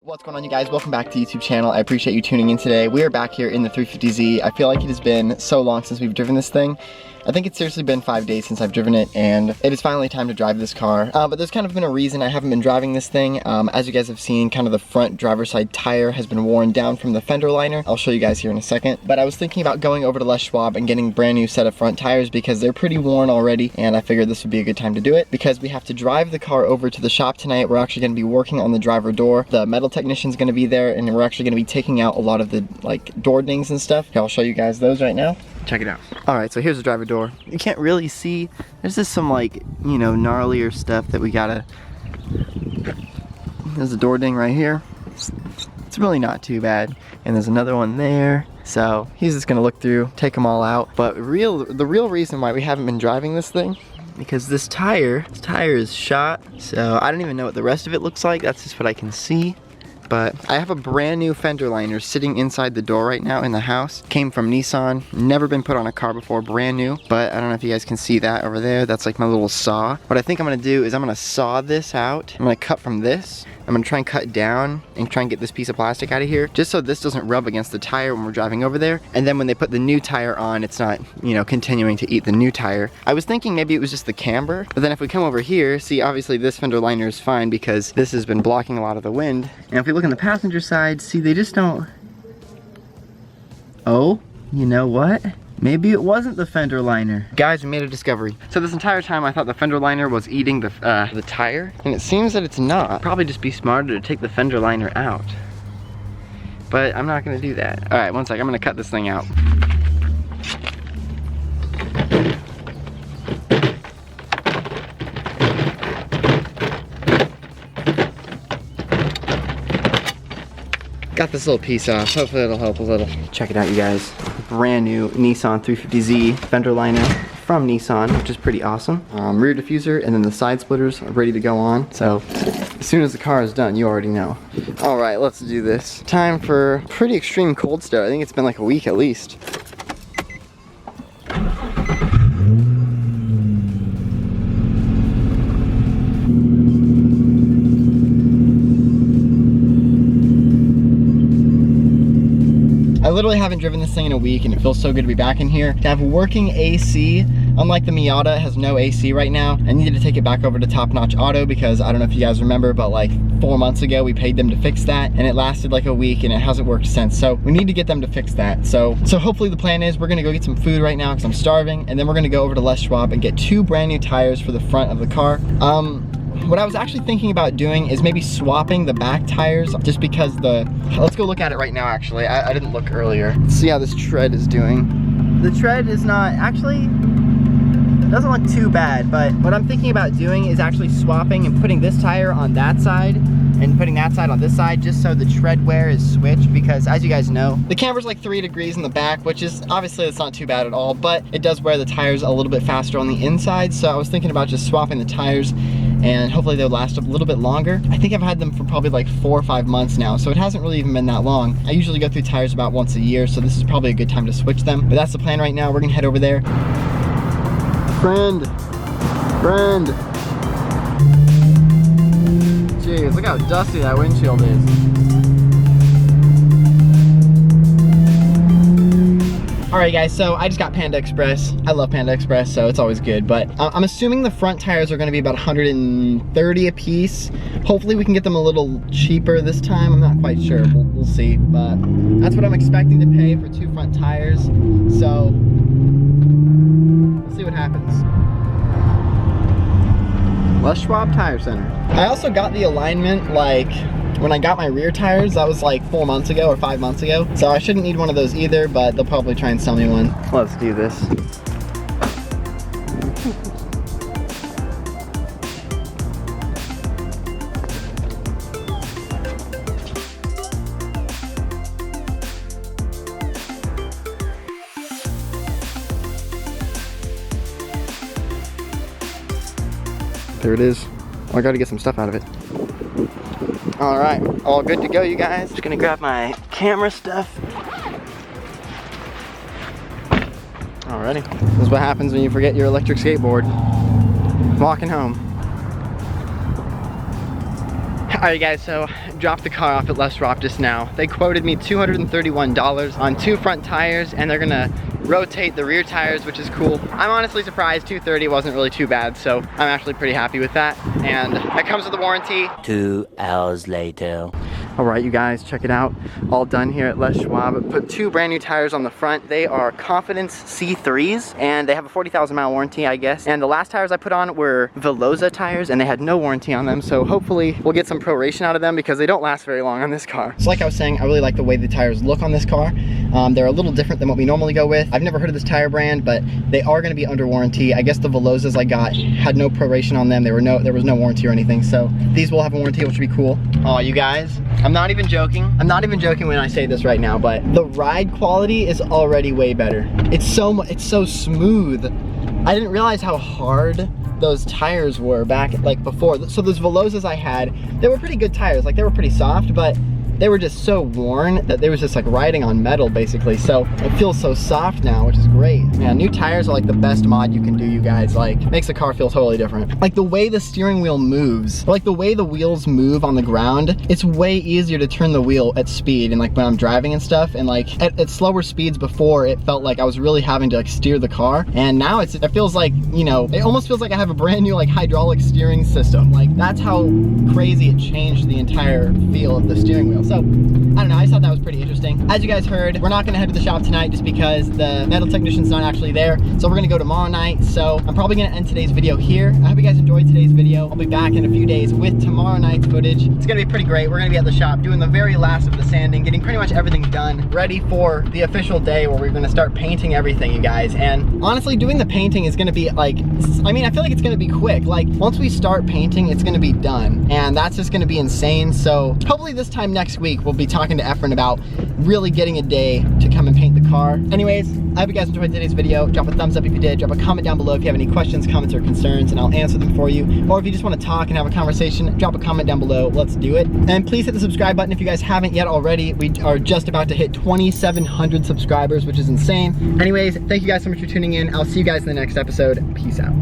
What's going on, you guys? Welcome back to the YouTube channel. I appreciate you tuning in today. We are back here in the 350Z. I feel like it has been so long since we've driven this thing. I think it's seriously been 5 days since I've driven it, and it is finally time to drive this car. But there's kind of been a reason I haven't been driving this thing. As you guys have seen, kind of the front driver's side tire has been worn down from the fender liner. I'll show you guys here in a second. But I was thinking about going over to Schwab and getting a brand new set of front tires because they're pretty worn already, and I figured this would be a good time to do it because we have to drive the car over to the shop tonight. We're actually going to be working on the driver door. The metal technician's going to be there, and we're actually going to be taking out a lot of the door dings and stuff. Okay, I'll show you guys those right now. Check it out. Alright, so here's the driver door. You can't really see. There's just some gnarlier stuff that we gotta... There's a door ding right here. It's really not too bad. And there's another one there. So he's just gonna look through, take them all out. But the real reason why we haven't been driving this thing, because this tire is shot. So I don't even know what the rest of it looks like. That's just what I can see. But I have a brand new fender liner sitting inside the door right now in the house. Came from Nissan, never been put on a car before, brand new. But I don't know if you guys can see that over there. That's like my little saw. What I think I'm gonna do is I'm gonna saw this out. I'm gonna cut from this. I'm gonna try and cut down and try and get this piece of plastic out of here, just so this doesn't rub against the tire when we're driving over there. And then when they put the new tire on, it's not, continuing to eat the new tire. I was thinking maybe it was just the camber, but then if we come over here, see, obviously this fender liner is fine because this has been blocking a lot of the wind. And if we look on the passenger side, see, they just don't... Oh, you know what? Maybe it wasn't the fender liner. Guys, we made a discovery. So this entire time I thought the fender liner was eating the tire, and it seems that it's not. Probably just be smarter to take the fender liner out. But I'm not gonna do that. All right, one sec, I'm gonna cut this thing out. Got this little piece off. Hopefully it'll help a little. Check it out, you guys. Brand new Nissan 350z fender liner from Nissan, which is pretty awesome. Rear diffuser, and then the side splitters are ready to go on. So as soon as the car is done, you already know. All right, let's do this. Time for pretty extreme cold start. I think it's been like a week at least. I literally haven't driven this thing in a week, and it feels so good to be back in here. To have working AC, unlike the Miata, it has no AC right now. I needed to take it back over to Top Notch Auto because I don't know if you guys remember, but like 4 months ago, we paid them to fix that, and it lasted like a week, and it hasn't worked since. So we need to get them to fix that. So hopefully the plan is we're gonna go get some food right now because I'm starving, and then we're gonna go over to Schwab and get 2 brand new tires for the front of the car. What I was actually thinking about doing is maybe swapping the back tires just because let's go look at it right now actually. I didn't look earlier. Let's see how this tread is doing. The tread is not, actually, it doesn't look too bad, but what I'm thinking about doing is actually swapping and putting this tire on that side and putting that side on this side just so the tread wear is switched, because as you guys know, the camber's like 3 degrees in the back, which is obviously it's not too bad at all, but it does wear the tires a little bit faster on the inside. So I was thinking about just swapping the tires and hopefully they'll last a little bit longer. I think I've had them for probably like 4 or 5 months now, so it hasn't really even been that long. I usually go through tires about once a year, so this is probably a good time to switch them. But that's the plan right now. We're gonna head over there. Friend. Jeez, look how dusty that windshield is. Alright guys, so I just got Panda Express. I love Panda Express, so it's always good. But I'm assuming the front tires are going to be about 130 a piece. Hopefully we can get them a little cheaper this time. I'm not quite sure. We'll see. But that's what I'm expecting to pay for 2 front tires. So we'll see what happens. Schwab Tire Center. I also got the alignment when I got my rear tires. That was like 4 months ago or 5 months ago. So I shouldn't need one of those either, but they'll probably try and sell me one. Let's do this. There it is. Oh, I gotta get some stuff out of it. All right, all good to go, you guys. Just gonna grab my camera stuff. Alrighty. This is what happens when you forget your electric skateboard. Walking home. Alright guys, so dropped the car off at Les Schwab just now. They quoted me $231 on 2 front tires, and they're gonna rotate the rear tires, which is cool. I'm honestly surprised $230 wasn't really too bad, so I'm actually pretty happy with that. And it comes with a warranty. 2 hours later. All right, you guys, check it out. All done here at Les Schwab. Put 2 brand new tires on the front. They are Confidence C3s, and they have a 40,000 mile warranty, I guess. And the last tires I put on were Veloza tires, and they had no warranty on them. So hopefully we'll get some proration out of them because they don't last very long on this car. So like I was saying, I really like the way the tires look on this car. They're a little different than what we normally go with. I've never heard of this tire brand, but they are gonna be under warranty. I guess the Velozas I got had no proration on them. There was no warranty or anything. So these will have a warranty, which would be cool. Oh, you guys, I'm not even joking. I'm not even joking when I say this right now, but the ride quality is already way better. It's so smooth. I didn't realize how hard those tires were back like before. So those Velozas I had, they were pretty good tires. Like they were pretty soft, but they were just so worn that they was just like riding on metal basically. So it feels so soft now, which is great. Man, new tires are like the best mod you can do, you guys. Like, makes the car feel totally different. Like the way the steering wheel moves, like the way the wheels move on the ground, it's way easier to turn the wheel at speed and like when I'm driving and stuff. And like at slower speeds before, it felt like I was really having to like steer the car. And now it feels like, you know, it almost feels like I have a brand new like hydraulic steering system. Like that's how crazy it changed the entire feel of the steering wheel. So, I don't know, I just thought that was pretty interesting. As you guys heard, we're not gonna head to the shop tonight just because the metal technician's not actually there. So we're gonna go tomorrow night. So I'm probably gonna end today's video here. I hope you guys enjoyed today's video. I'll be back in a few days with tomorrow night's footage. It's gonna be pretty great. We're gonna be at the shop doing the very last of the sanding, getting pretty much everything done, ready for the official day where we're gonna start painting everything, you guys. And honestly, doing the painting is gonna be like, I mean, I feel like it's gonna be quick. Like once we start painting, it's gonna be done. And that's just gonna be insane. So hopefully this time next week, we'll be talking to Efren about really getting a day to come and paint the car. Anyways, I hope you guys enjoyed today's video. Drop a thumbs up if you did. Drop a comment down below if you have any questions, comments, or concerns, and I'll answer them for you. Or if you just want to talk and have a conversation, drop a comment down below. Let's do it. And please hit the subscribe button if you guys haven't yet already. We are just about to hit 2,700 subscribers, which is insane. Anyways, thank you guys so much for tuning in. I'll see you guys in the next episode. Peace out.